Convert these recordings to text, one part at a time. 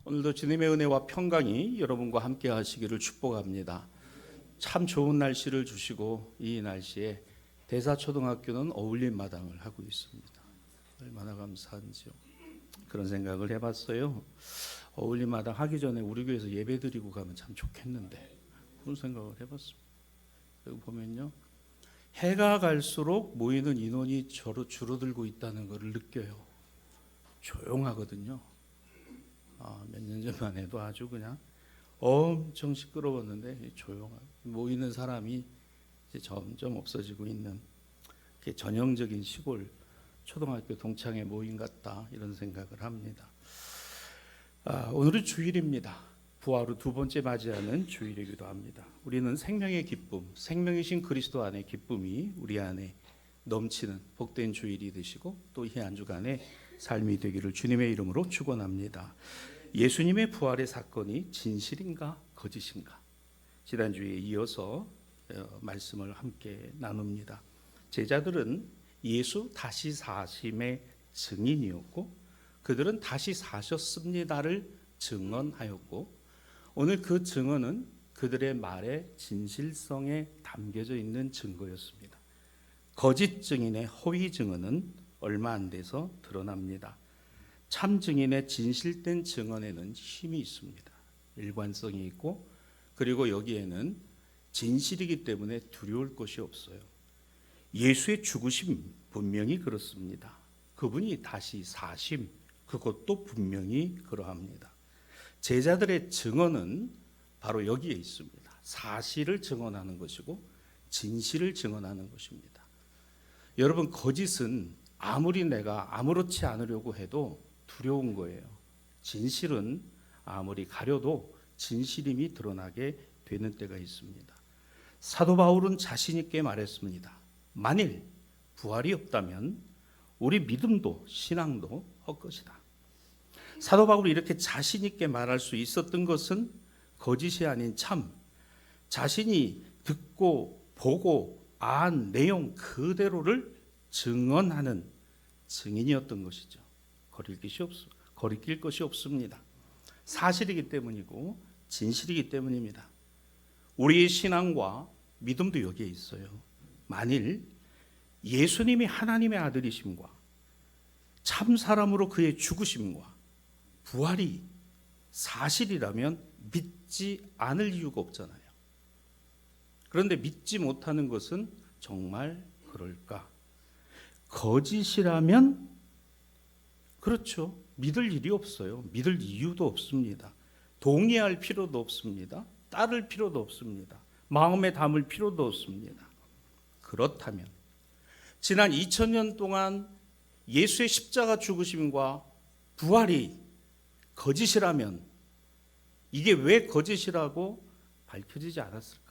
오늘도 주님의 은혜와 평강이 여러분과 함께 하시기를 축복합니다. 참 좋은 날씨를 주시고 이 날씨에 대사초등학교는 어울림 마당을 하고 있습니다. 얼마나 감사한지요. 그런 생각을 해봤어요. 어울림 마당 하기 전에 우리 교회에서 예배 드리고 가면 참 좋겠는데 그런 생각을 해봤습니다. 여기 보면요, 해가 갈수록 모이는 인원이 줄어들고 있다는 것을 느껴요. 조용하거든요. 몇 년 전만 해도 아주 그냥 엄청 시끄러웠는데 조용하고 모이는 사람이 이제 점점 없어지고 있는 전형적인 시골 초등학교 동창회 모임 같다, 이런 생각을 합니다. 오늘은 주일입니다. 부활 후 두 번째 맞이하는 주일이기도 합니다. 우리는 생명의 기쁨, 생명이신 그리스도 안의 기쁨이 우리 안에 넘치는 복된 주일이 되시고 또 이 한 주간의 삶이 되기를 주님의 이름으로 축원합니다. 예수님의 부활의 사건이 진실인가 거짓인가, 지난주에 이어서 말씀을 함께 나눕니다. 제자들은 예수 다시 사심의 증인이었고 그들은 다시 사셨습니다를 증언하였고, 오늘 그 증언은 그들의 말의 진실성에 담겨져 있는 증거였습니다. 거짓 증인의 허위 증언은 얼마 안 돼서 드러납니다. 참 증인의 진실된 증언에는 힘이 있습니다. 일관성이 있고, 그리고 여기에는 진실이기 때문에 두려울 것이 없어요. 예수의 죽으심 분명히 그렇습니다. 그분이 다시 사심, 그것도 분명히 그러합니다. 제자들의 증언은 바로 여기에 있습니다. 사실을 증언하는 것이고 진실을 증언하는 것입니다. 여러분, 거짓은 아무리 내가 아무렇지 않으려고 해도 두려운 거예요. 진실은 아무리 가려도 진실임이 드러나게 되는 때가 있습니다. 사도 바울은 자신 있게 말했습니다. 만일 부활이 없다면 우리 믿음도 신앙도 헛것이다. 사도 바울이 이렇게 자신 있게 말할 수 있었던 것은 거짓이 아닌 참, 자신이 듣고 보고 안 내용 그대로를 증언하는 증인이었던 것이죠. 거리낄 것이 없습니다. 사실이기 때문이고 진실이기 때문입니다. 우리의 신앙과 믿음도 여기에 있어요. 만일 예수님이 하나님의 아들이심과 참 사람으로 그의 죽으심과 부활이 사실이라면 믿지 않을 이유가 없잖아요. 그런데 믿지 못하는 것은 정말 그럴까? 거짓이라면 그렇죠. 믿을 일이 없어요. 믿을 이유도 없습니다. 동의할 필요도 없습니다. 따를 필요도 없습니다. 마음에 담을 필요도 없습니다. 그렇다면 지난 2000년 동안 예수의 십자가 죽으심과 부활이 거짓이라면 이게 왜 거짓이라고 밝혀지지 않았을까?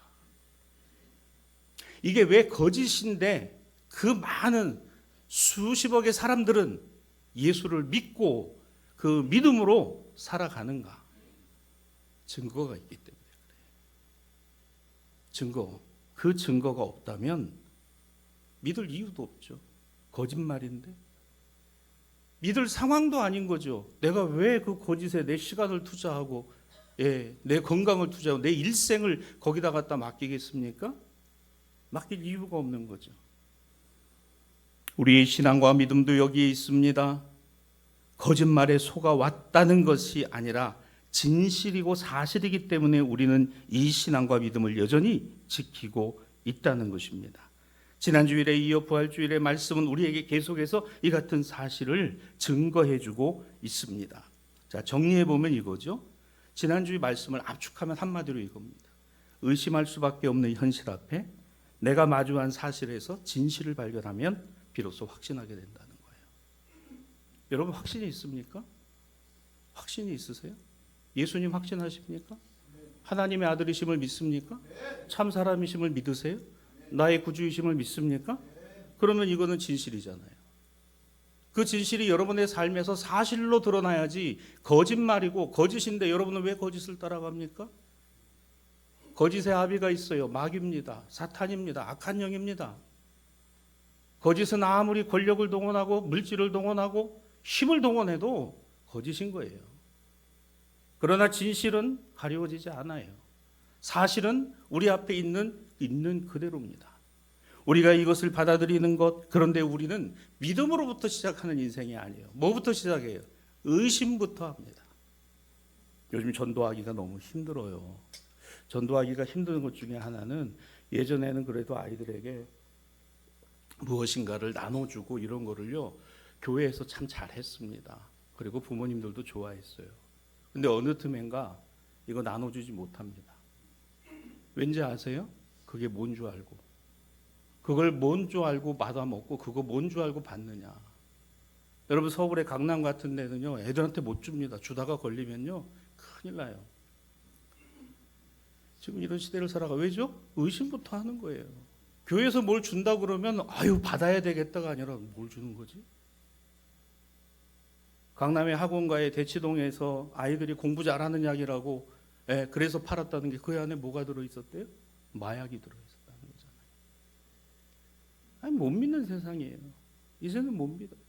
이게 왜 거짓인데 그 많은 수십억의 사람들은 예수를 믿고 그 믿음으로 살아가는가? 증거가 있기 때문에 그래요. 그 증거가 없다면 믿을 이유도 없죠. 거짓말인데 믿을 상황도 아닌 거죠. 내가 왜 그 거짓에 내 시간을 투자하고 내 건강을 투자하고 내 일생을 거기다 갖다 맡기겠습니까? 맡길 이유가 없는 거죠. 우리의 신앙과 믿음도 여기에 있습니다. 거짓말에 속아 왔다는 것이 아니라 진실이고 사실이기 때문에 우리는 이 신앙과 믿음을 여전히 지키고 있다는 것입니다. 지난 주일에 이어 부활 주일의 말씀은 우리에게 계속해서 이 같은 사실을 증거해 주고 있습니다. 자, 정리해 보면 이거죠. 지난 주의 말씀을 압축하면 한마디로 이겁니다. 의심할 수밖에 없는 현실 앞에 내가 마주한 사실에서 진실을 발견하면 비로소 확신하게 된다는 거예요. 여러분, 확신이 있습니까? 확신이 있으세요? 예수님 확신하십니까? 하나님의 아들이심을 믿습니까? 참 사람이심을 믿으세요? 나의 구주이심을 믿습니까? 그러면 이거는 진실이잖아요. 그 진실이 여러분의 삶에서 사실로 드러나야지. 거짓말이고 거짓인데 여러분은 왜 거짓을 따라갑니까? 거짓의 아비가 있어요. 마귀입니다. 사탄입니다. 악한 영입니다. 거짓은 아무리 권력을 동원하고 물질을 동원하고 힘을 동원해도 거짓인 거예요. 그러나 진실은 가려워지지 않아요. 사실은 우리 앞에 있는 그대로입니다. 우리가 이것을 받아들이는 것, 그런데 우리는 믿음으로부터 시작하는 인생이 아니에요. 뭐부터 시작해요? 의심부터 합니다. 요즘 전도하기가 너무 힘들어요. 전도하기가 힘든 것 중에 하나는, 예전에는 그래도 아이들에게 무엇인가를 나눠주고 이런 거를요, 교회에서 참 잘했습니다. 그리고 부모님들도 좋아했어요. 근데 어느 틈엔가 이거 나눠주지 못합니다. 왠지 아세요? 그게 뭔 줄 알고, 그걸 뭔 줄 알고 받아먹고, 그거 뭔 줄 알고 받느냐. 여러분, 서울의 강남 같은 데는요, 애들한테 못 줍니다. 주다가 걸리면요 큰일 나요. 지금 이런 시대를 살아가. 왜죠? 의심부터 하는 거예요. 교회에서 뭘 준다 그러면 아유 받아야 되겠다가 아니라 뭘 주는 거지? 강남의 학원가에 대치동에서 아이들이 공부 잘하는 약이라고, 그래서 팔았다는 게, 그 안에 뭐가 들어있었대요? 마약이 들어있었다는 거잖아요. 아니, 못 믿는 세상이에요. 이제는 못 믿어요.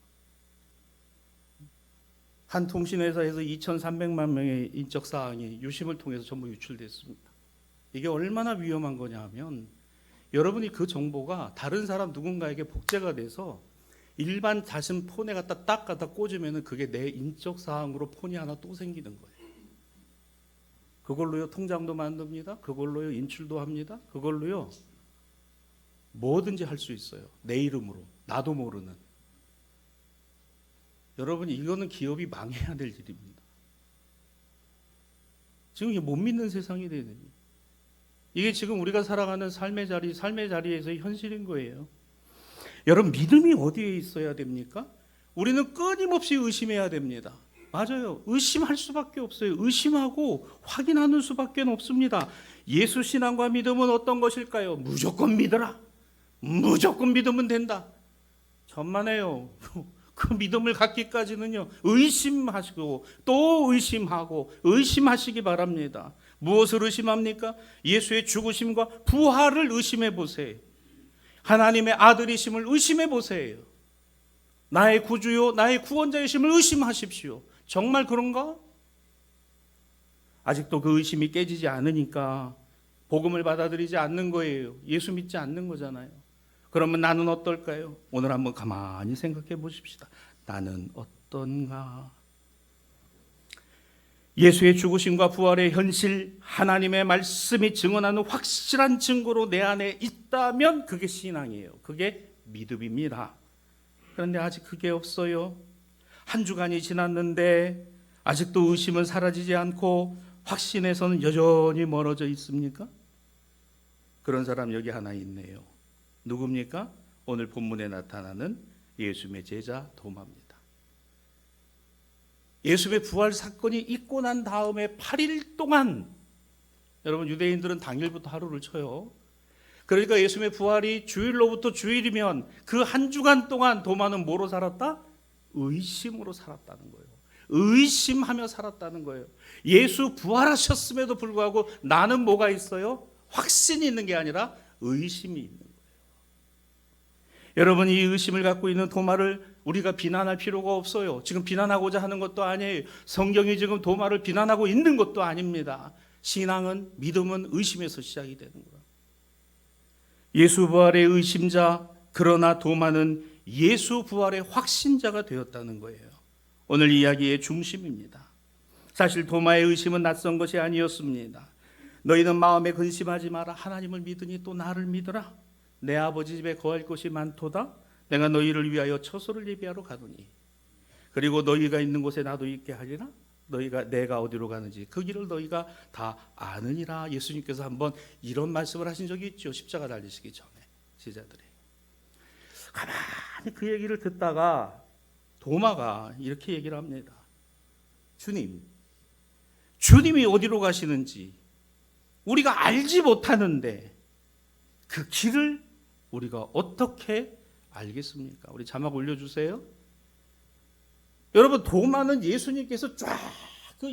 한 통신회사에서 2,300만 명의 인적 사항이 유심을 통해서 전부 유출됐습니다. 이게 얼마나 위험한 거냐 하면, 여러분이 그 정보가 다른 사람 누군가에게 복제가 돼서 일반 자신 폰에 갖다 꽂으면 그게 내 인적 사항으로 폰이 하나 또 생기는 거예요. 그걸로요 통장도 만듭니다. 그걸로요 인출도 합니다. 그걸로요 뭐든지 할 수 있어요. 내 이름으로, 나도 모르는. 여러분, 이거는 기업이 망해야 될 일입니다. 지금 이게 못 믿는 세상이 되는, 이게 지금 우리가 살아가는 삶의 자리에서의 현실인 거예요. 여러분, 믿음이 어디에 있어야 됩니까? 우리는 끊임없이 의심해야 됩니다. 맞아요. 의심할 수밖에 없어요. 의심하고 확인하는 수밖에 없습니다. 예수 신앙과 믿음은 어떤 것일까요? 무조건 믿어라. 무조건 믿으면 된다. 천만에요. 그 믿음을 갖기까지는요, 의심하시고 또 의심하고 의심하시기 바랍니다. 무엇을 의심합니까? 예수의 죽으심과 부활을 의심해 보세요. 하나님의 아들이심을 의심해 보세요. 나의 구주요 나의 구원자이심을 의심하십시오. 정말 그런가? 아직도 그 의심이 깨지지 않으니까 복음을 받아들이지 않는 거예요. 예수 믿지 않는 거잖아요. 그러면 나는 어떨까요? 오늘 한번 가만히 생각해 보십시다. 나는 어떤가? 예수의 죽으심과 부활의 현실, 하나님의 말씀이 증언하는 확실한 증거로 내 안에 있다면 그게 신앙이에요. 그게 믿음입니다. 그런데 아직 그게 없어요. 한 주간이 지났는데 아직도 의심은 사라지지 않고 확신에서는 여전히 멀어져 있습니까? 그런 사람 여기 하나 있네요. 누굽니까? 오늘 본문에 나타나는 예수님의 제자 도마입니다. 예수의 부활 사건이 있고 난 다음에 8일 동안, 여러분 유대인들은 당일부터 하루를 쳐요. 그러니까 예수의 부활이 주일로부터 주일이면 그 한 주간 동안 도마는 뭐로 살았다? 의심으로 살았다는 거예요. 의심하며 살았다는 거예요. 예수 부활하셨음에도 불구하고 나는 뭐가 있어요? 확신이 있는 게 아니라 의심이 있는 거예요. 여러분, 이 의심을 갖고 있는 도마를 우리가 비난할 필요가 없어요. 지금 비난하고자 하는 것도 아니에요. 성경이 지금 도마를 비난하고 있는 것도 아닙니다. 신앙은, 믿음은 의심에서 시작이 되는 거예요. 예수 부활의 의심자, 그러나 도마는 예수 부활의 확신자가 되었다는 거예요. 오늘 이야기의 중심입니다. 사실 도마의 의심은 낯선 것이 아니었습니다. 너희는 마음에 근심하지 마라. 하나님을 믿으니 또 나를 믿어라. 내 아버지 집에 거할 곳이 많도다. 내가 너희를 위하여 처소를 예비하러 가노니, 그리고 너희가 있는 곳에 나도 있게 하리라. 내가 어디로 가는지 그 길을 너희가 다 아느니라. 예수님께서 한번 이런 말씀을 하신 적이 있죠. 십자가 달리시기 전에 제자들이 가만히 그 얘기를 듣다가 도마가 이렇게 얘기를 합니다. 주님이 어디로 가시는지 우리가 알지 못하는데 그 길을 우리가 어떻게 알겠습니까? 우리 자막 올려주세요. 여러분, 도마는 예수님께서 쫙 그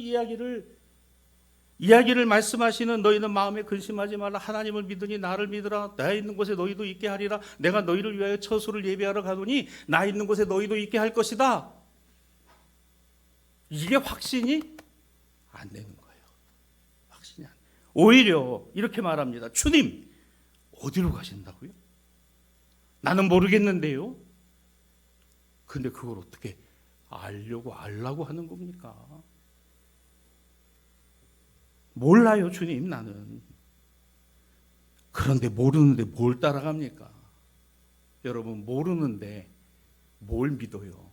이야기를 말씀하시는, 너희는 마음에 근심하지 말라. 하나님을 믿으니 나를 믿으라. 나 있는 곳에 너희도 있게 하리라. 내가 너희를 위하여 처소를 예비하러 가노니 나 있는 곳에 너희도 있게 할 것이다. 이게 확신이 안 되는 거예요. 확신이 안 돼요. 오히려 이렇게 말합니다. 주님, 어디로 가신다고요? 나는 모르겠는데요. 근데 그걸 어떻게 알라고 하는 겁니까? 몰라요, 주님, 나는. 그런데 모르는데 뭘 따라갑니까? 여러분, 모르는데 뭘 믿어요?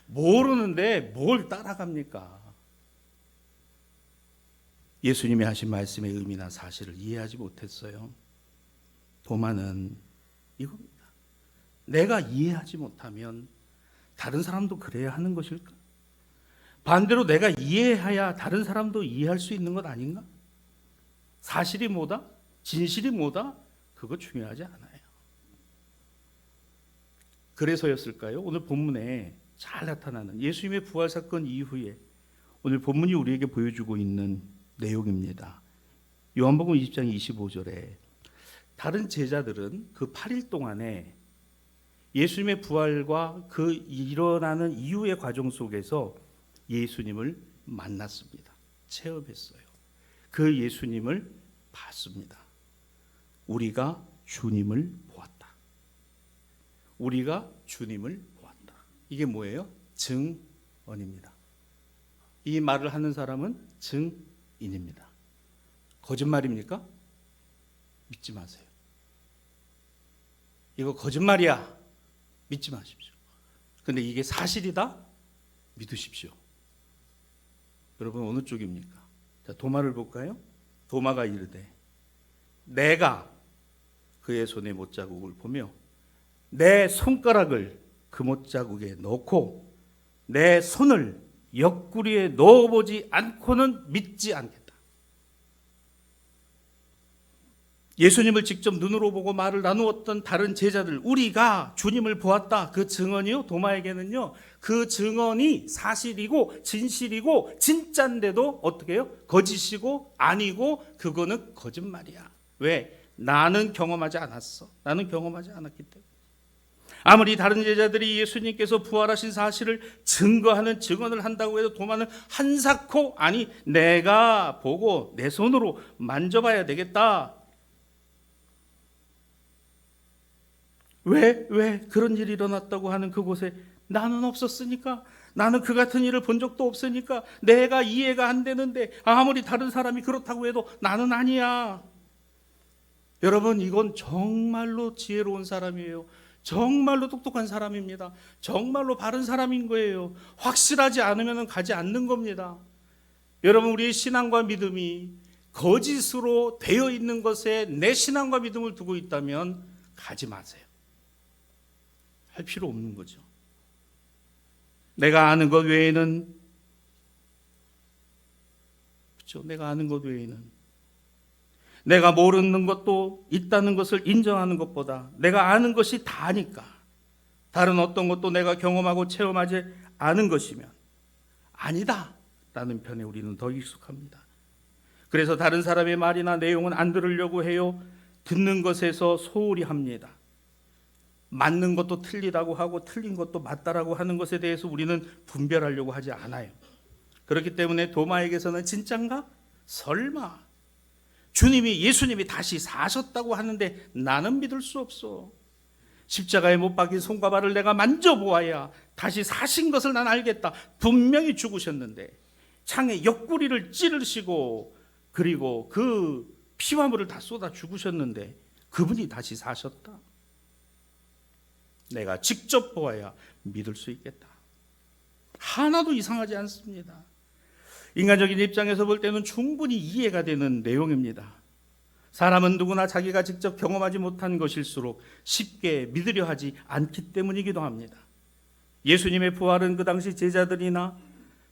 모르는데 뭘 따라갑니까? 예수님이 하신 말씀의 의미나 사실을 이해하지 못했어요. 도마는 이겁니다. 내가 이해하지 못하면 다른 사람도 그래야 하는 것일까? 반대로 내가 이해해야 다른 사람도 이해할 수 있는 것 아닌가? 사실이 뭐다? 진실이 뭐다? 그거 중요하지 않아요. 그래서였을까요? 오늘 본문에 잘 나타나는 예수님의 부활 사건 이후에 오늘 본문이 우리에게 보여주고 있는 내용입니다. 요한복음 20장 25절에 다른 제자들은 그 8일 동안에 예수님의 부활과 그 일어나는 이후의 과정 속에서 예수님을 만났습니다. 체험했어요. 그 예수님을 봤습니다. 우리가 주님을 보았다. 우리가 주님을 보았다. 이게 뭐예요? 증언입니다. 이 말을 하는 사람은 증인입니다. 거짓말입니까? 믿지 마세요. 이거 거짓말이야. 믿지 마십시오. 근데 이게 사실이다? 믿으십시오. 여러분 어느 쪽입니까? 자, 도마를 볼까요? 도마가 이르되 내가 그의 손에 못자국을 보며 내 손가락을 그 못자국에 넣고 내 손을 옆구리에 넣어보지 않고는 믿지 않겠다. 예수님을 직접 눈으로 보고 말을 나누었던 다른 제자들, 우리가 주님을 보았다. 그 증언이요, 도마에게는요, 그 증언이 사실이고 진실이고 진짜인데도 어떻게 해요? 거짓이고 아니고 그거는 거짓말이야. 왜? 나는 경험하지 않았어. 나는 경험하지 않았기 때문에. 아무리 다른 제자들이 예수님께서 부활하신 사실을 증거하는 증언을 한다고 해도 도마는 한사코 아니 내가 보고 내 손으로 만져봐야 되겠다. 왜 그런 일이 일어났다고 하는 그곳에 나는 없었으니까, 나는 그 같은 일을 본 적도 없으니까 내가 이해가 안 되는데 아무리 다른 사람이 그렇다고 해도 나는 아니야. 여러분 이건 정말로 지혜로운 사람이에요. 정말로 똑똑한 사람입니다. 정말로 바른 사람인 거예요. 확실하지 않으면 가지 않는 겁니다. 여러분 우리의 신앙과 믿음이 거짓으로 되어 있는 것에 내 신앙과 믿음을 두고 있다면 가지 마세요. 할 필요 없는 거죠. 내가 아는 것 외에는, 그렇죠? 내가 아는 것 외에는, 내가 모르는 것도 있다는 것을 인정하는 것보다 내가 아는 것이 다니까 다른 어떤 것도 내가 경험하고 체험하지 않은 것이면 아니다 라는 편에 우리는 더 익숙합니다. 그래서 다른 사람의 말이나 내용은 안 들으려고 해요. 듣는 것에서 소홀히 합니다. 맞는 것도 틀리다고 하고 틀린 것도 맞다라고 하는 것에 대해서 우리는 분별하려고 하지 않아요. 그렇기 때문에 도마에게서는 진짠가? 설마 주님이 예수님이 다시 사셨다고 하는데 나는 믿을 수 없어. 십자가에 못 박힌 손과 발을 내가 만져보아야 다시 사신 것을 난 알겠다. 분명히 죽으셨는데 창에 옆구리를 찌르시고 그리고 그 피와 물을 다 쏟아 죽으셨는데 그분이 다시 사셨다. 내가 직접 보아야 믿을 수 있겠다. 하나도 이상하지 않습니다. 인간적인 입장에서 볼 때는 충분히 이해가 되는 내용입니다. 사람은 누구나 자기가 직접 경험하지 못한 것일수록 쉽게 믿으려 하지 않기 때문이기도 합니다. 예수님의 부활은 그 당시 제자들이나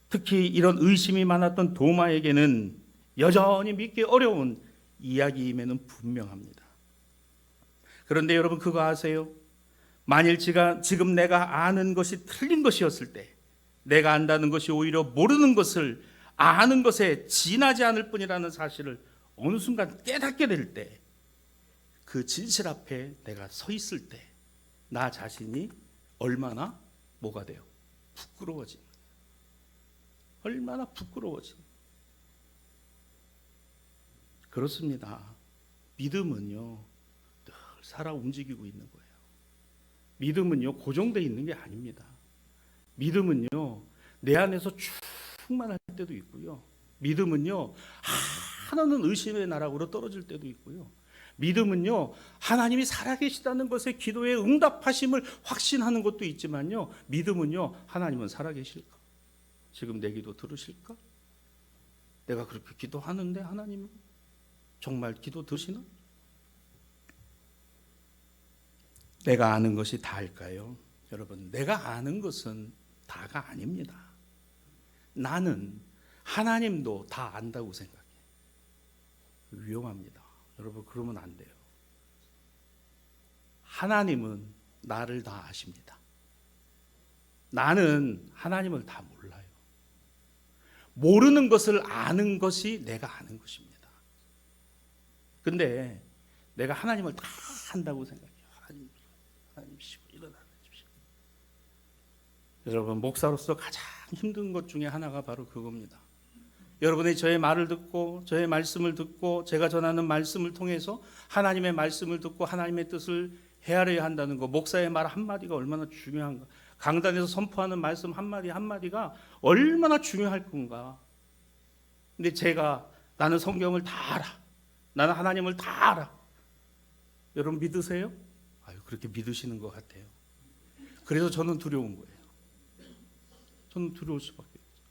특히 이런 의심이 많았던 도마에게는 여전히 믿기 어려운 이야기임에는 분명합니다. 그런데 여러분 그거 아세요? 만일 지금 내가 아는 것이 틀린 것이었을 때 내가 안다는 것이 오히려 모르는 것을 아는 것에 지나지 않을 뿐이라는 사실을 어느 순간 깨닫게 될 때 그 진실 앞에 내가 서 있을 때 나 자신이 얼마나 뭐가 돼요? 부끄러워지는, 얼마나 부끄러워지는. 그렇습니다. 믿음은요, 늘 살아 움직이고 있는 거예요. 믿음은요, 고정되어 있는 게 아닙니다. 믿음은요, 내 안에서 충만할 때도 있고요. 믿음은요, 하나는 의심의 나락으로 떨어질 때도 있고요. 믿음은요, 하나님이 살아계시다는 것에 기도에 응답하심을 확신하는 것도 있지만요, 믿음은요, 하나님은 살아계실까? 지금 내 기도 들으실까? 내가 그렇게 기도하는데 하나님은 정말 기도 들으시나? 내가 아는 것이 다일까요? 여러분, 내가 아는 것은 다가 아닙니다. 나는 하나님도 다 안다고 생각해. 위험합니다. 여러분, 그러면 안 돼요. 하나님은 나를 다 아십니다. 나는 하나님을 다 몰라요. 모르는 것을 아는 것이 내가 아는 것입니다. 근데 내가 하나님을 다 한다고 생각해요. 하나님이시고 일어나 주십시오. 여러분, 목사로서 가장 힘든 것 중에 하나가 바로 그겁니다. 여러분이 저의 말을 듣고 저의 말씀을 듣고 제가 전하는 말씀을 통해서 하나님의 말씀을 듣고 하나님의 뜻을 헤아려야 한다는 거, 목사의 말 한마디가 얼마나 중요한가, 강단에서 선포하는 말씀 한마디 한마디가 얼마나 중요할 건가. 근데 나는 성경을 다 알아, 나는 하나님을 다 알아, 여러분 믿으세요? 그렇게 믿으시는 것 같아요. 그래서 저는 두려운 거예요. 저는 두려울 수밖에 없어요.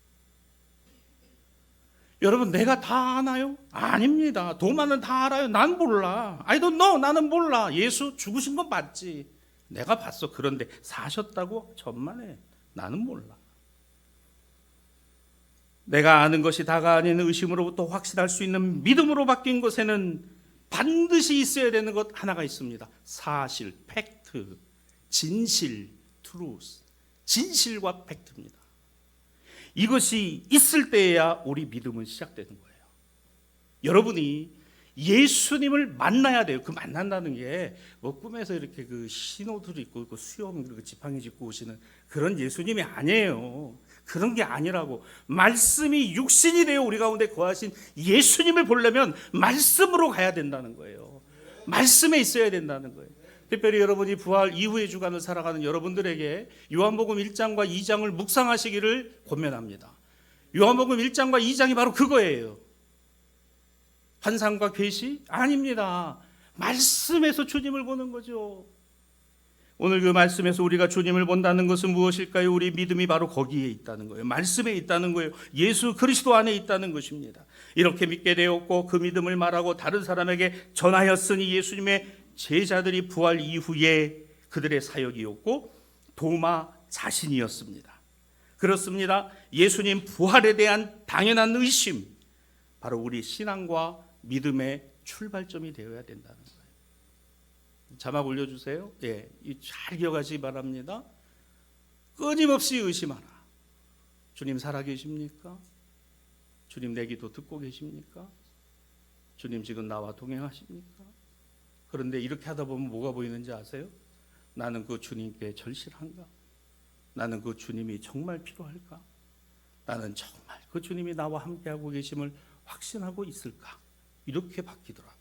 여러분, 내가 다 아나요? 아닙니다. 도마는 다 알아요. 난 몰라. I don't know. 나는 몰라. 예수 죽으신 건 맞지. 내가 봤어. 그런데 사셨다고? 천만에. 나는 몰라. 내가 아는 것이 다가 아닌 의심으로부터 확신할 수 있는 믿음으로 바뀐 것에는 반드시 있어야 되는 것 하나가 있습니다. 사실, 팩트, 진실, truth. 진실과 팩트입니다. 이것이 있을 때에야 우리 믿음은 시작되는 거예요. 여러분이 예수님을 만나야 돼요. 그 만난다는 게 뭐 꿈에서 이렇게 그 신호들 입고 그 수염 그리고 지팡이 짚고 오시는 그런 예수님이 아니에요. 그런 게 아니라고. 말씀이 육신이 되어 우리 가운데 거하신 예수님을 보려면 말씀으로 가야 된다는 거예요. 말씀에 있어야 된다는 거예요. 특별히 여러분이 부활 이후의 주간을 살아가는 여러분들에게 요한복음 1장과 2장을 묵상하시기를 권면합니다. 요한복음 1장과 2장이 바로 그거예요. 환상과 계시? 아닙니다. 말씀에서 주님을 보는 거죠. 오늘 그 말씀에서 우리가 주님을 본다는 것은 무엇일까요? 우리 믿음이 바로 거기에 있다는 거예요. 말씀에 있다는 거예요. 예수 그리스도 안에 있다는 것입니다. 이렇게 믿게 되었고 그 믿음을 말하고 다른 사람에게 전하였으니 예수님의 제자들이 부활 이후에 그들의 사역이었고 도마 자신이었습니다. 그렇습니다. 예수님 부활에 대한 당연한 의심, 바로 우리 신앙과 믿음의 출발점이 되어야 된다는 거예요. 자막 올려주세요. 예, 잘 기억하시기 바랍니다. 끊임없이 의심하라. 주님 살아계십니까? 주님 내 기도 듣고 계십니까? 주님 지금 나와 동행하십니까? 그런데 이렇게 하다 보면 뭐가 보이는지 아세요? 나는 그 주님께 절실한가? 나는 그 주님이 정말 필요할까? 나는 정말 그 주님이 나와 함께하고 계심을 확신하고 있을까? 이렇게 바뀌더라.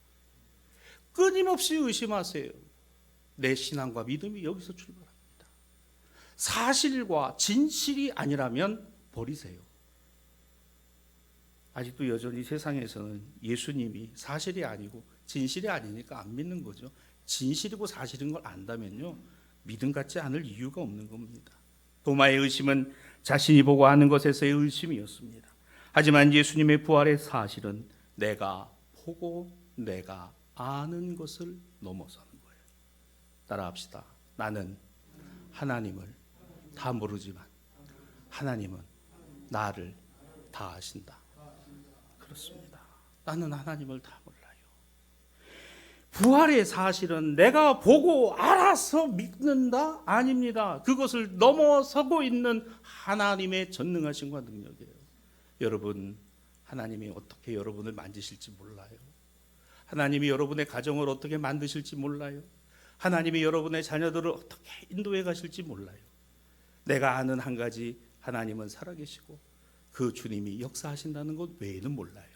끊임없이 의심하세요. 내 신앙과 믿음이 여기서 출발합니다. 사실과 진실이 아니라면 버리세요. 아직도 여전히 세상에서는 예수님이 사실이 아니고 진실이 아니니까 안 믿는 거죠. 진실이고 사실인 걸 안다면요, 믿음 같지 않을 이유가 없는 겁니다. 도마의 의심은 자신이 보고 아는 것에서의 의심이었습니다. 하지만 예수님의 부활의 사실은 내가 보고 내가 아는 것을 넘어서는 거예요. 따라합시다. 나는 하나님을 다 모르지만 하나님은 나를 다 아신다. 그렇습니다. 나는 하나님을 다 몰라요. 부활의 사실은 내가 보고 알아서 믿는다? 아닙니다. 그것을 넘어서고 있는 하나님의 전능하심과 능력이에요. 여러분, 하나님이 어떻게 여러분을 만지실지 몰라요. 하나님이 여러분의 가정을 어떻게 만드실지 몰라요. 하나님이 여러분의 자녀들을 어떻게 인도해 가실지 몰라요. 내가 아는 한 가지, 하나님은 살아계시고 그 주님이 역사하신다는 것 외에는 몰라요.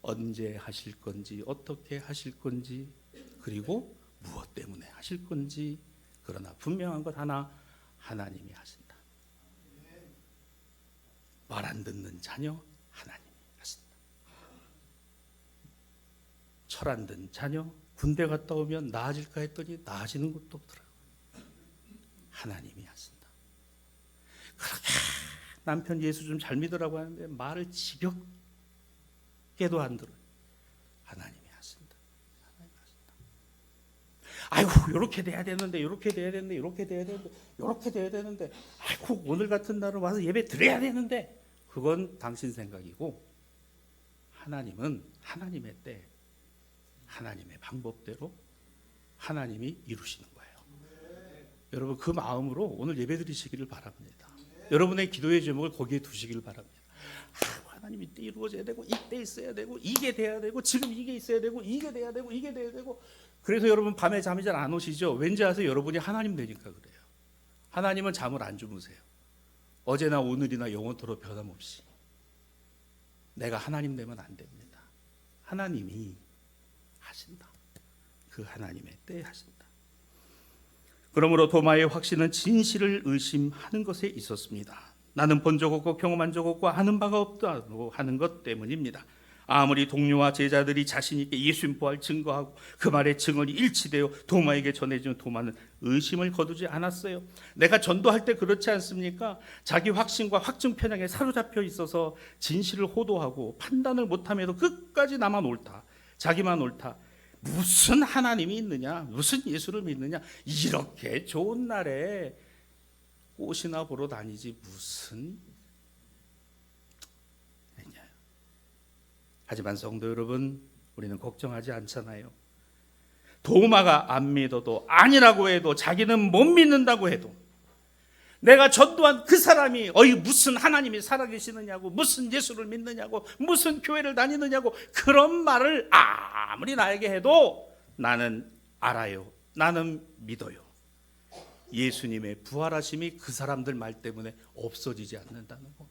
언제 하실 건지, 어떻게 하실 건지, 그리고 무엇 때문에 하실 건지. 그러나 분명한 것 하나, 하나님이 하신다. 말 안 듣는 자녀, 하나님이 하신다. 철 안 든 자녀, 군대 갔다 오면 나아질까 했더니 나아지는 것도 없더라고요. 하나님이 하신다. 그렇게 남편 예수 좀 잘 믿으라고 하는데 말을 지겹게도 안 들어요. 하나님이 하신다. 하나님이 하신다. 아이고, 이렇게 돼야 되는데, 이렇게 돼야 되는데, 이렇게 돼야 되는데, 이렇게 돼야 되는데, 아이고, 오늘 같은 날은 와서 예배 드려야 되는데, 그건 당신 생각이고, 하나님은 하나님의 때, 하나님의 방법대로 하나님이 이루시는 거예요. 여러분, 그 마음으로 오늘 예배 드리시기를 바랍니다. 여러분의 기도의 제목을 거기에 두시기를 바랍니다. 하나님이 이때 이루어져야 되고, 이때 있어야 되고, 이게 돼야 되고, 지금 이게 있어야 되고, 이게 돼야 되고, 이게 돼야 되고. 그래서 여러분 밤에 잠이 잘 안 오시죠? 왠지 아세요? 여러분이 하나님 되니까 그래요. 하나님은 잠을 안 주무세요. 어제나 오늘이나 영원토록 변함없이. 내가 하나님 되면 안 됩니다. 하나님이 하신다. 그 하나님의 때에 하신다. 그러므로 도마의 확신은 진실을 의심하는 것에 있었습니다. 나는 본 적 없고 경험한 적 없고 아는 바가 없다고 하는 것 때문입니다. 아무리 동료와 제자들이 자신 있게 예수님 부활 증거하고 그 말의 증언이 일치되어 도마에게 전해지는 도마는 의심을 거두지 않았어요. 내가 전도할 때 그렇지 않습니까? 자기 확신과 확증 편향에 사로잡혀 있어서 진실을 호도하고 판단을 못함에도 끝까지 나만 옳다, 자기만 옳다, 무슨 하나님이 있느냐, 무슨 예수를 믿느냐, 이렇게 좋은 날에 꽃이나 보러 다니지 무슨. 하지만 성도 여러분, 우리는 걱정하지 않잖아요. 도마가 안 믿어도, 아니라고 해도, 자기는 못 믿는다고 해도, 내가 전도한 그 사람이 무슨 하나님이 살아계시느냐고, 무슨 예수를 믿느냐고, 무슨 교회를 다니느냐고, 그런 말을 아무리 나에게 해도 나는 알아요. 나는 믿어요. 예수님의 부활하심이 그 사람들 말 때문에 없어지지 않는다는 거.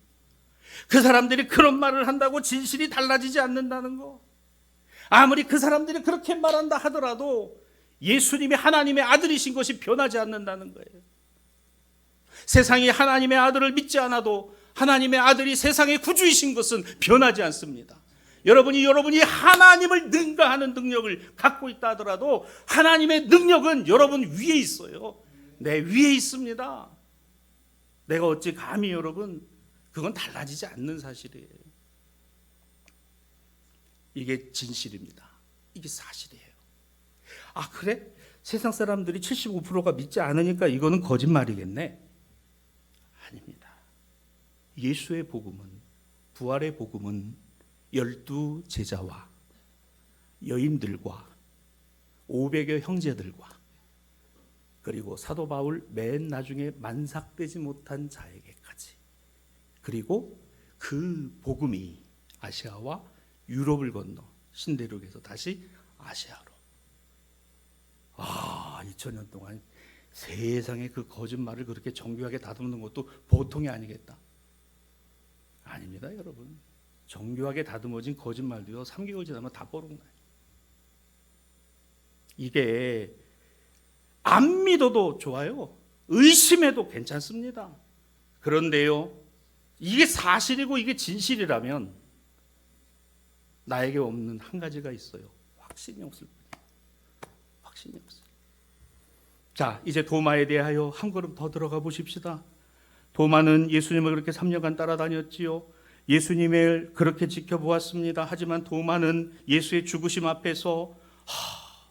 그 사람들이 그런 말을 한다고 진실이 달라지지 않는다는 거. 아무리 그 사람들이 그렇게 말한다 하더라도 예수님이 하나님의 아들이신 것이 변하지 않는다는 거예요. 세상이 하나님의 아들을 믿지 않아도 하나님의 아들이 세상의 구주이신 것은 변하지 않습니다. 여러분이 하나님을 능가하는 능력을 갖고 있다 하더라도 하나님의 능력은 여러분 위에 있어요. 내 위에 있습니다. 내가 어찌 감히 여러분, 그건 달라지지 않는 사실이에요. 이게 진실입니다. 이게 사실이에요. 아, 그래? 세상 사람들이 75%가 믿지 않으니까 이거는 거짓말이겠네. 아닙니다. 예수의 복음은, 부활의 복음은 12 제자와 여인들과 500여 형제들과 그리고 사도 바울 맨 나중에 만삭되지 못한 자에게까지, 그리고 그 복음이 아시아와 유럽을 건너 신대륙에서 다시 아시아로. 2000년 동안 세상에 그 거짓말을 그렇게 정교하게 다듬는 것도 보통이 아니겠다. 아닙니다, 여러분. 정교하게 다듬어진 거짓말도요, 3개월 지나면 다 뽀록나요. 이게 안 믿어도 좋아요. 의심해도 괜찮습니다. 그런데요, 이게 사실이고 이게 진실이라면 나에게 없는 한 가지가 있어요. 확신이 없을 뿐이에요. 확신이 없어요. 자, 이제 도마에 대하여 한 걸음 더 들어가 보십시다. 도마는 예수님을 그렇게 3년간 따라다녔지요. 예수님을 그렇게 지켜보았습니다. 하지만 도마는 예수의 죽으심 앞에서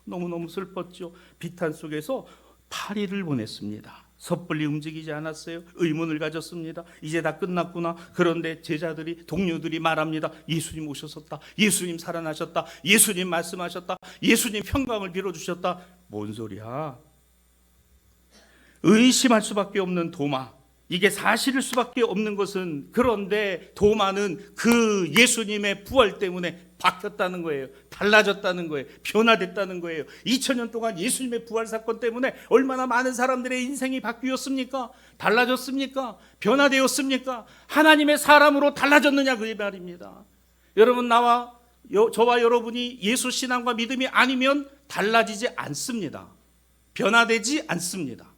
너무너무 슬펐죠. 비탄 속에서 8일을 보냈습니다. 섣불리 움직이지 않았어요. 의문을 가졌습니다. 이제 다 끝났구나. 그런데 제자들이, 동료들이 말합니다. 예수님 오셨었다. 예수님 살아나셨다. 예수님 말씀하셨다. 예수님 평강을 빌어주셨다. 뭔 소리야? 의심할 수밖에 없는 도마. 이게 사실일 수밖에 없는 것은, 그런데 도마는 그 예수님의 부활 때문에 바뀌었다는 거예요. 달라졌다는 거예요. 변화됐다는 거예요. 2000년 동안 예수님의 부활 사건 때문에 얼마나 많은 사람들의 인생이 바뀌었습니까? 달라졌습니까? 변화되었습니까? 하나님의 사람으로 달라졌느냐, 그 말입니다. 여러분, 나와 저와 여러분이 예수 신앙과 믿음이 아니면 달라지지 않습니다. 변화되지 않습니다.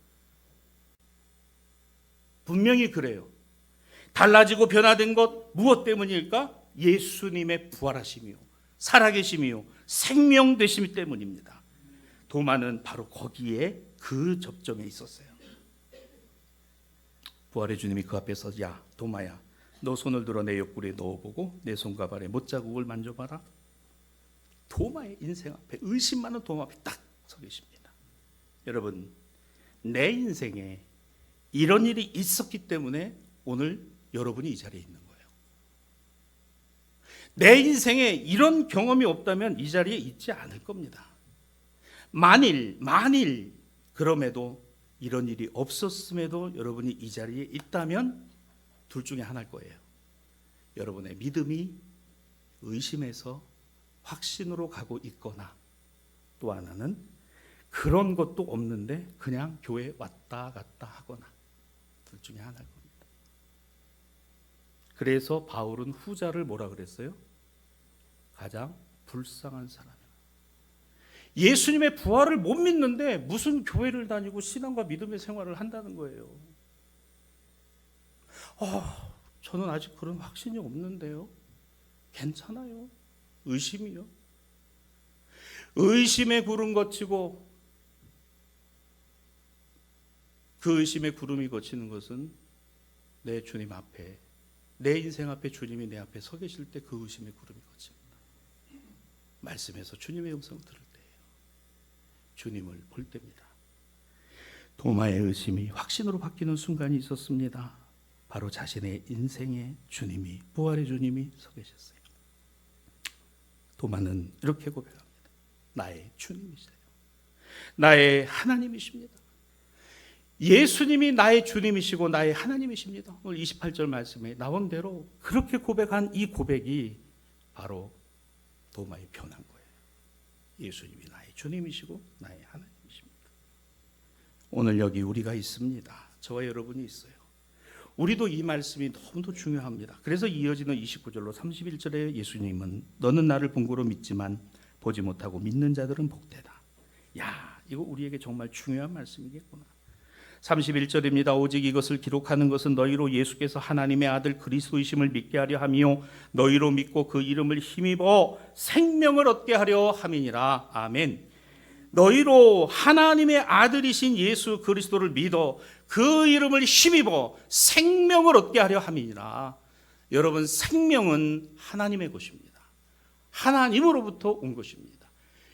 분명히 그래요. 달라지고 변화된 것 무엇 때문일까? 예수님의 부활하심이요, 살아계심이요, 생명 되심 때문입니다. 도마는 바로 거기에 그 접점에 있었어요. 부활의 주님이 그 앞에서 야 도마야, 너 손을 들어 내 옆구리에 넣어보고 내 손과 발에 못자국을 만져봐라. 도마의 인생 앞에, 의심 많은 도마 앞에 딱 서 계십니다. 여러분, 내 인생에 이런 일이 있었기 때문에 오늘 여러분이 이 자리에 있는 거예요. 내 인생에 이런 경험이 없다면 이 자리에 있지 않을 겁니다. 만일 그럼에도 이런 일이 없었음에도 여러분이 이 자리에 있다면 둘 중에 하나일 거예요. 여러분의 믿음이 의심에서 확신으로 가고 있거나, 또 하나는 그런 것도 없는데 그냥 교회에 왔다 갔다 하거나, 둘 중에 하나일 겁니다. 그래서 바울은 후자를 뭐라 그랬어요? 가장 불쌍한 사람이야. 예수님의 부활을 못 믿는데 무슨 교회를 다니고 신앙과 믿음의 생활을 한다는 거예요. 저는 아직 그런 확신이 없는데요. 괜찮아요. 의심이요. 의심의 구름 거치고, 그 의심의 구름이 거치는 것은 내 주님 앞에, 내 인생 앞에 주님이 내 앞에 서 계실 때 그 의심의 구름이 거칩니다. 말씀에서 주님의 음성을 들을 때예요. 주님을 볼 때입니다. 도마의 의심이 확신으로 바뀌는 순간이 있었습니다. 바로 자신의 인생에 주님이, 부활의 주님이 서 계셨어요. 도마는 이렇게 고백합니다. 나의 주님이세요. 나의 하나님이십니다. 예수님이 나의 주님이시고 나의 하나님이십니다. 오늘 28절 말씀에 나온 대로 그렇게 고백한 이 고백이 바로 도마의 변한 거예요. 예수님이 나의 주님이시고 나의 하나님이십니다. 오늘 여기 우리가 있습니다. 저와 여러분이 있어요. 우리도 이 말씀이 너무도 중요합니다. 그래서 이어지는 29절로 31절에 예수님은 너는 나를 본 거로 믿지만 보지 못하고 믿는 자들은 복되다. 야, 이거 우리에게 정말 중요한 말씀이겠구나. 31절입니다. 오직 이것을 기록하는 것은 너희로 예수께서 하나님의 아들 그리스도이심을 믿게 하려 함이요 너희로 믿고 그 이름을 힘입어 생명을 얻게 하려 함이니라. 아멘. 너희로 하나님의 아들이신 예수 그리스도를 믿어 그 이름을 힘입어 생명을 얻게 하려 함이니라. 여러분, 생명은 하나님의 것입니다. 하나님으로부터 온 것입니다.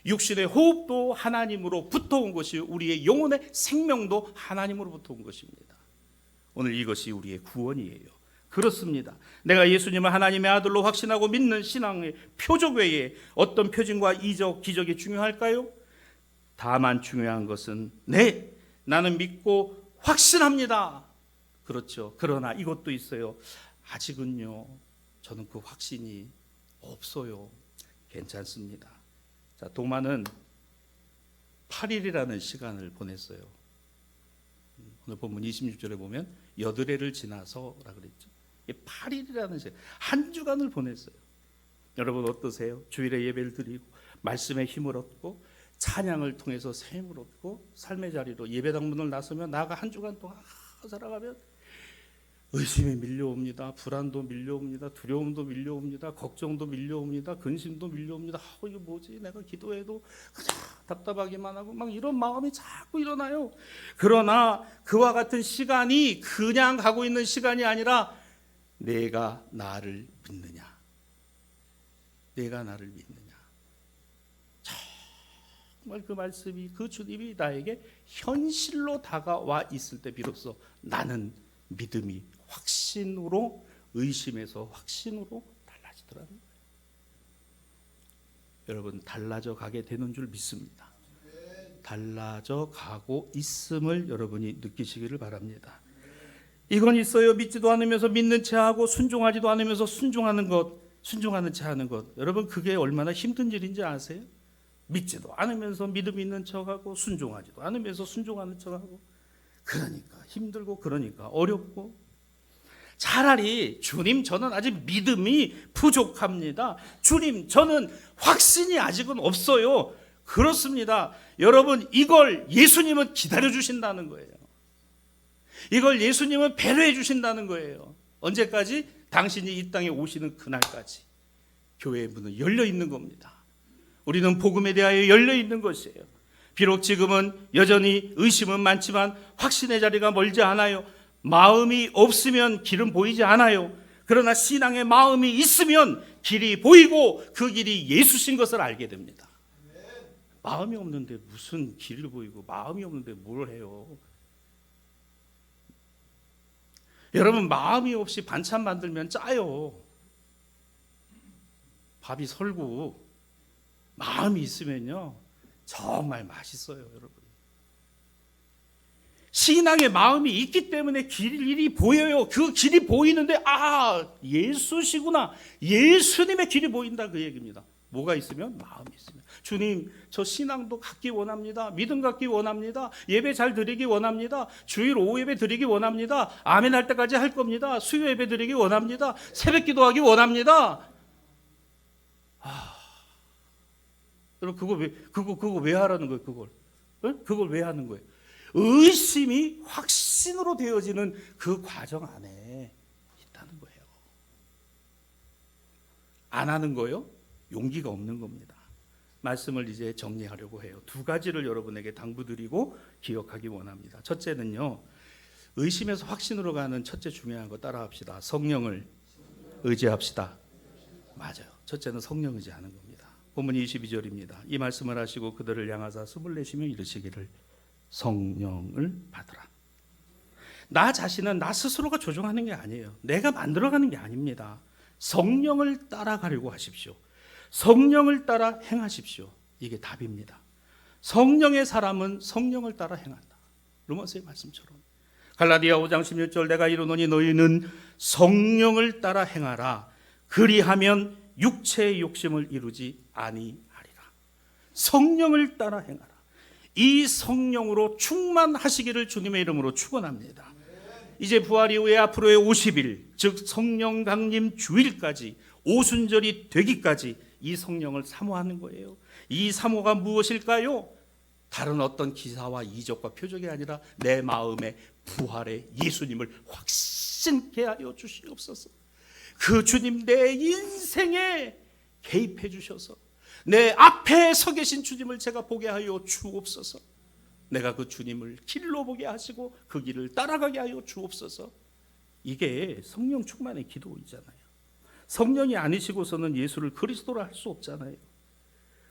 육신의 호흡도 하나님으로부터 온 것이, 우리의 영혼의 생명도 하나님으로부터 온 것입니다. 오늘 이것이 우리의 구원이에요. 그렇습니다. 내가 예수님을 하나님의 아들로 확신하고 믿는 신앙의 표적 외에 어떤 표징과 이적, 기적이 중요할까요? 다만 중요한 것은 나는 믿고 확신합니다. 그렇죠. 그러나 이것도 있어요. 아직은요, 저는 그 확신이 없어요. 괜찮습니다. 자, 도마는 8일이라는 시간을 보냈어요. 오늘 본문 26절에 보면 여드레를 지나서라 그랬죠. 8일이라는 시간, 한 주간을 보냈어요. 여러분 어떠세요? 주일에 예배를 드리고 말씀의 힘을 얻고 찬양을 통해서 새 힘을 얻고 삶의 자리로 예배당 문을 나서면 나가 한 주간 동안 살아가면 의심이 밀려옵니다. 불안도 밀려옵니다. 두려움도 밀려옵니다. 걱정도 밀려옵니다. 근심도 밀려옵니다. 이게 뭐지? 내가 기도해도 그냥 답답하기만 하고 막 이런 마음이 자꾸 일어나요. 그러나 그와 같은 시간이 그냥 가고 있는 시간이 아니라 내가 나를 믿느냐. 내가 나를 믿느냐. 정말 그 말씀이, 그 주님이 나에게 현실로 다가와 있을 때 비로소 나는 믿음이 확신으로, 의심에서 확신으로 달라지더라는 거예요. 여러분, 달라져 가게 되는 줄 믿습니다. 달라져 가고 있음을 여러분이 느끼시기를 바랍니다. 이건 있어요. 믿지도 않으면서 믿는 채 하고 순종하지도 않으면서 순종하는 채 하는 것. 여러분, 그게 얼마나 힘든 일인지 아세요? 믿지도 않으면서 믿음 있는 척하고 순종하지도 않으면서 순종하는 척하고, 그러니까 힘들고 그러니까 어렵고. 차라리 주님, 저는 아직 믿음이 부족합니다. 주님, 저는 확신이 아직은 없어요. 그렇습니다. 여러분, 이걸 예수님은 기다려 주신다는 거예요. 이걸 예수님은 배려해 주신다는 거예요. 언제까지? 당신이 이 땅에 오시는 그날까지 교회의 문은 열려 있는 겁니다. 우리는 복음에 대하여 열려 있는 것이에요. 비록 지금은 여전히 의심은 많지만 확신의 자리가 멀지 않아요. 마음이 없으면 길은 보이지 않아요. 그러나 신앙의 마음이 있으면 길이 보이고 그 길이 예수신 것을 알게 됩니다. 마음이 없는데 무슨 길을 보이고 마음이 없는데 뭘 해요? 여러분, 마음이 없이 반찬 만들면 짜요. 밥이 설고. 마음이 있으면요 정말 맛있어요. 여러분, 신앙의 마음이 있기 때문에 길이 보여요. 그 길이 보이는데 예수시구나, 예수님의 길이 보인다, 그 얘기입니다. 뭐가 있으면? 마음이 있으면. 주님, 저 신앙도 갖기 원합니다. 믿음 갖기 원합니다. 예배 잘 드리기 원합니다. 주일 오후 예배 드리기 원합니다. 아멘 할 때까지 할 겁니다. 수요 예배 드리기 원합니다. 새벽 기도하기 원합니다. 여러분, 그거 왜 하라는 거예요? 그걸 왜 하는 거예요? 의심이 확신으로 되어지는 그 과정 안에 있다는 거예요. 안 하는 거요? 용기가 없는 겁니다. 말씀을 이제 정리하려고 해요. 두 가지를 여러분에게 당부드리고 기억하기 원합니다. 첫째는요, 의심에서 확신으로 가는 첫째 중요한 거 따라합시다. 성령을 의지합시다. 맞아요. 첫째는 성령 의지하는 겁니다. 본문 22절입니다. 이 말씀을 하시고 그들을 향하사 숨을 내쉬며 이르시기를 성령을 받으라. 나 자신은 나 스스로가 조종하는 게 아니에요. 내가 만들어가는 게 아닙니다. 성령을 따라가려고 하십시오. 성령을 따라 행하십시오. 이게 답입니다. 성령의 사람은 성령을 따라 행한다. 로마서의 말씀처럼. 갈라디아 5장 16절 내가 이르노니 너희는 성령을 따라 행하라. 그리하면 육체의 욕심을 이루지 아니하리라. 성령을 따라 행하라. 이 성령으로 충만하시기를 주님의 이름으로 축원합니다. 이제 부활 이후에 앞으로의 50일, 즉 성령 강림 주일까지, 오순절이 되기까지 이 성령을 사모하는 거예요. 이 사모가 무엇일까요? 다른 어떤 기사와 이적과 표적이 아니라 내 마음에 부활의 예수님을 확신케 하여 주시옵소서. 그 주님 내 인생에 개입해 주셔서 내 앞에 서 계신 주님을 제가 보게 하여 주옵소서. 내가 그 주님을 길로 보게 하시고 그 길을 따라가게 하여 주옵소서. 이게 성령 충만의 기도이잖아요. 성령이 아니시고서는 예수를 그리스도로 할 수 없잖아요.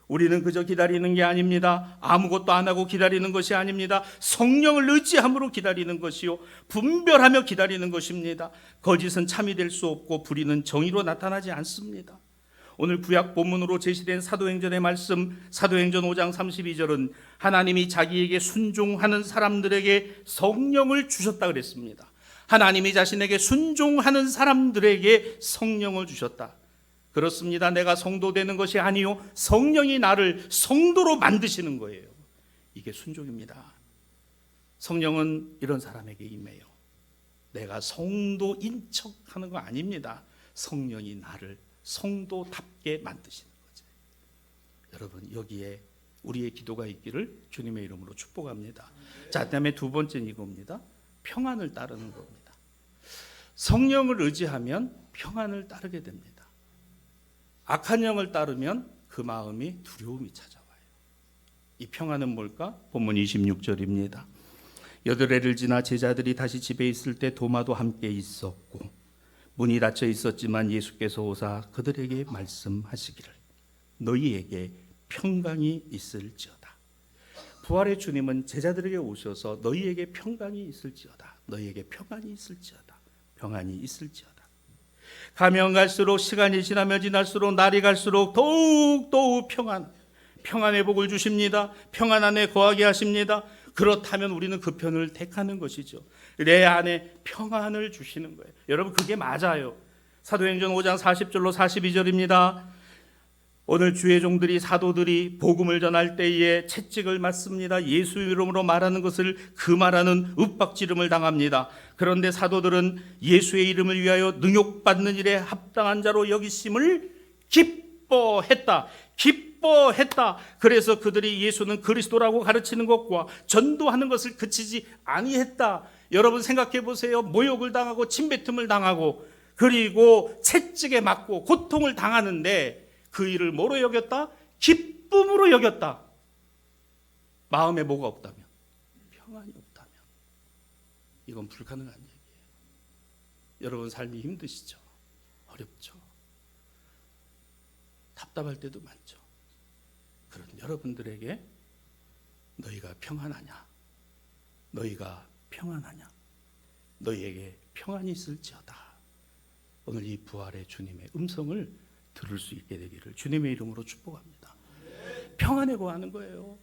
우리는 그저 기다리는 게 아닙니다. 아무것도 안 하고 기다리는 것이 아닙니다. 성령을 의지함으로 기다리는 것이요, 분별하며 기다리는 것입니다. 거짓은 참이 될 수 없고 불의는 정의로 나타나지 않습니다. 오늘 구약 본문으로 제시된 사도행전의 말씀, 사도행전 5장 32절은 하나님이 자기에게 순종하는 사람들에게 성령을 주셨다 그랬습니다. 하나님이 자신에게 순종하는 사람들에게 성령을 주셨다. 그렇습니다. 내가 성도 되는 것이 아니요, 성령이 나를 성도로 만드시는 거예요. 이게 순종입니다. 성령은 이런 사람에게 임해요. 내가 성도인 척하는 거 아닙니다. 성령이 나를 성도답게 만드시는 거죠. 여러분, 여기에 우리의 기도가 있기를 주님의 이름으로 축복합니다. 자, 그다음에 두 번째는 이겁니다. 평안을 따르는 겁니다. 성령을 의지하면 평안을 따르게 됩니다. 악한 영을 따르면 그 마음이 두려움이 찾아와요. 이 평안은 뭘까? 본문 26절입니다. 여드레를 지나 제자들이 다시 집에 있을 때 도마도 함께 있었고 문이 닫혀 있었지만 예수께서 오사 그들에게 말씀하시기를 너희에게 평강이 있을지어다. 부활의 주님은 제자들에게 오셔서 너희에게 평강이 있을지어다. 너희에게 평안이 있을지어다. 평안이 있을지어다. 가면 갈수록 시간이 지나면 지날수록 날이 갈수록 더욱 평안의 복을 주십니다. 평안 안에 거하게 하십니다. 그렇다면 우리는 그 편을 택하는 것이죠. 내 안에 평안을 주시는 거예요. 여러분, 그게 맞아요. 사도행전 5장 40절로 42절입니다. 오늘 주의 종들이 사도들이 복음을 전할 때에 채찍을 맞습니다. 예수 이름으로 말하는 것을 금하라는 윽박지름을 당합니다. 그런데 사도들은 예수의 이름을 위하여 능욕받는 일에 합당한 자로 여기심을 기뻐했다. 그래서 그들이 예수는 그리스도라고 가르치는 것과 전도하는 것을 그치지 아니했다. 여러분 생각해 보세요. 모욕을 당하고 침뱉음을 당하고 그리고 채찍에 맞고 고통을 당하는데 그 일을 뭐로 여겼다? 기쁨으로 여겼다. 마음에 뭐가 없다면, 평안이 없다면 이건 불가능한 얘기예요. 여러분 삶이 힘드시죠? 어렵죠? 답답할 때도 많죠. 그런 여러분들에게 너희가 평안하냐? 너희가 평안하냐? 너희에게 평안이 있을지어다. 오늘 이 부활의 주님의 음성을 들을 수 있게 되기를 주님의 이름으로 축복합니다. 평안에 거하는 거예요.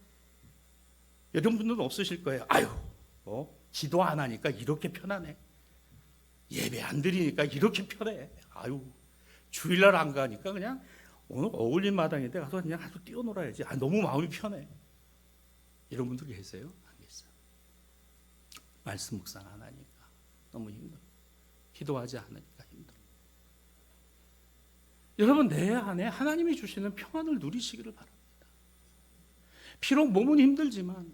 여러분들은 없으실 거예요. 아유, 기도 안 하니까 이렇게 편하네. 예배 안 드리니까 이렇게 편해. 아유, 주일날 안 가니까 그냥 오늘 어울린 마당인데 가서 그냥 아주 뛰어놀아야지. 너무 마음이 편해. 이런 분들 계세요? 안 계세요? 말씀 묵상 안 하니까 너무 힘들어. 기도하지 않으니까 힘들어. 여러분 내 안에 하나님이 주시는 평안을 누리시기를 바랍니다. 비록 몸은 힘들지만,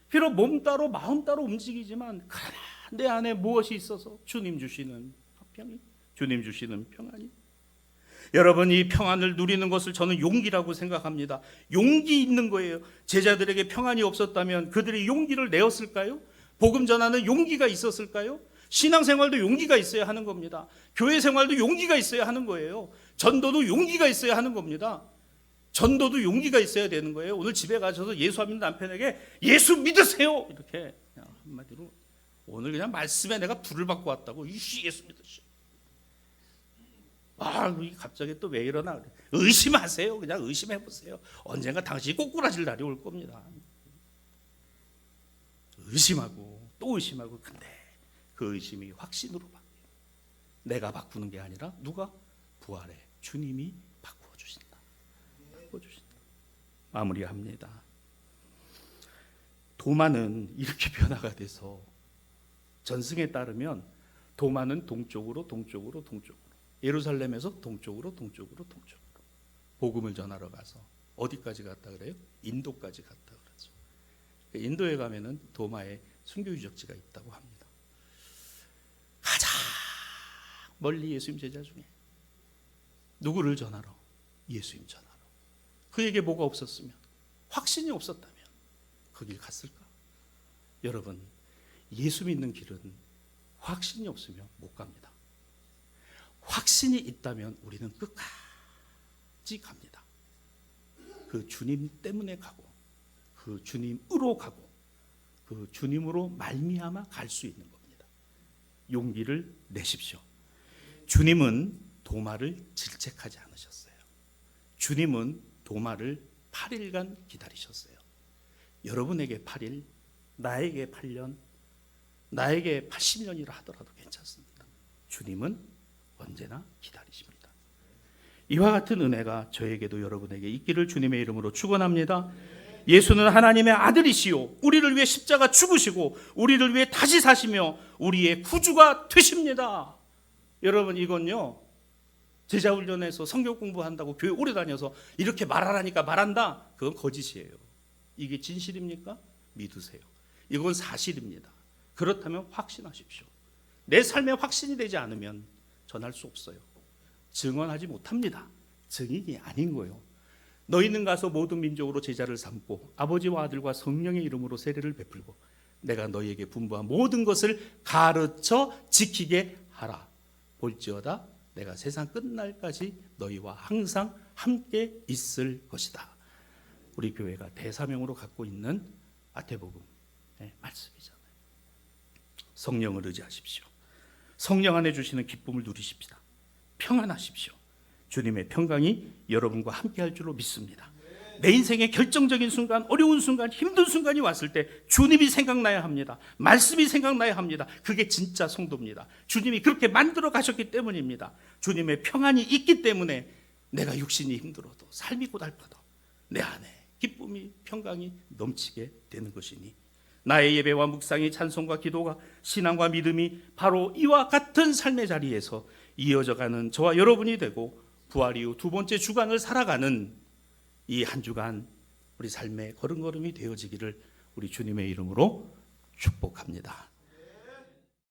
비록 몸 따로 마음 따로 움직이지만 그러나 내 안에 무엇이 있어서 주님 주시는 평이, 주님 주시는 평안이. 여러분 이 평안을 누리는 것을 저는 용기라고 생각합니다. 용기 있는 거예요. 제자들에게 평안이 없었다면 그들이 용기를 내었을까요? 복음 전하는 용기가 있었을까요? 신앙생활도 용기가 있어야 하는 겁니다. 교회 생활도 용기가 있어야 하는 거예요. 전도도 용기가 있어야 하는 겁니다. 전도도 용기가 있어야 되는 거예요. 오늘 집에 가셔서 예수하는 남편에게 예수 믿으세요 이렇게 그냥 한마디로, 오늘 그냥 말씀에 내가 불을 받고 왔다고. 예수 믿으세요. 갑자기 또 왜 이러나 그래. 의심하세요. 그냥 의심해보세요. 언젠가 당신이 꼬꾸라질 날이 올 겁니다. 의심하고 또 의심하고. 근데 그 의심이 확신으로 바뀌어요. 내가 바꾸는 게 아니라 누가? 부활의 주님이 바꾸어 주신다. 마무리합니다. 도마는 이렇게 변화가 돼서, 전승에 따르면 도마는 동쪽으로 예루살렘에서 동쪽으로 복음을 전하러 가서 어디까지 갔다 그래요? 인도까지 갔다 그러죠. 인도에 가면은 도마에 순교 유적지가 있다고 합니다. 가장 멀리 예수님 제자 중에 누구를 전하러? 예수님 전하러. 그에게 뭐가 없었으면, 확신이 없었다면 그 길 갔을까? 여러분, 예수 믿는 길은 확신이 없으면 못 갑니다. 확신이 있다면 우리는 끝까지 갑니다. 그 주님 때문에 가고, 그 주님으로 가고, 그 주님으로 말미암아 갈 수 있는 겁니다. 용기를 내십시오. 주님은 도마를 질책하지 않으셨어요. 주님은 도마를 8일간 기다리셨어요. 여러분에게 8일, 나에게 8년, 나에게 80년이라 하더라도 괜찮습니다. 주님은 언제나 기다리십니다. 이와 같은 은혜가 저에게도 여러분에게 있기를 주님의 이름으로 축원합니다. 예수는 하나님의 아들이시요 우리를 위해 십자가 죽으시고 우리를 위해 다시 사시며 우리의 구주가 되십니다. 여러분 이건요, 제자훈련에서 성경 공부한다고 교회 오래 다녀서 이렇게 말하라니까 말한다, 그건 거짓이에요. 이게 진실입니까? 믿으세요. 이건 사실입니다. 그렇다면 확신하십시오. 내 삶에 확신이 되지 않으면 전할 수 없어요. 증언하지 못합니다. 증인이 아닌 거예요. 너희는 가서 모든 민족으로 제자를 삼고 아버지와 아들과 성령의 이름으로 세례를 베풀고 내가 너희에게 분부한 모든 것을 가르쳐 지키게 하라. 볼지어다 내가 세상 끝날까지 너희와 항상 함께 있을 것이다. 우리 교회가 대사명으로 갖고 있는 마태복음의 말씀이잖아요. 성령을 의지하십시오. 성령 안에 주시는 기쁨을 누리십시다. 평안하십시오. 주님의 평강이 여러분과 함께 할 줄로 믿습니다. 내 인생의 결정적인 순간, 어려운 순간, 힘든 순간이 왔을 때 주님이 생각나야 합니다. 말씀이 생각나야 합니다. 그게 진짜 성도입니다. 주님이 그렇게 만들어 가셨기 때문입니다. 주님의 평안이 있기 때문에 내가 육신이 힘들어도 삶이 고달파도 내 안에 기쁨이 평강이 넘치게 되는 것이니 나의 예배와 묵상이 찬송과 기도가 신앙과 믿음이 바로 이와 같은 삶의 자리에서 이어져가는 저와 여러분이 되고 부활 이후 두 번째 주간을 살아가는 이 한 주간 우리 삶의 걸음걸음이 되어지기를 우리 주님의 이름으로 축복합니다.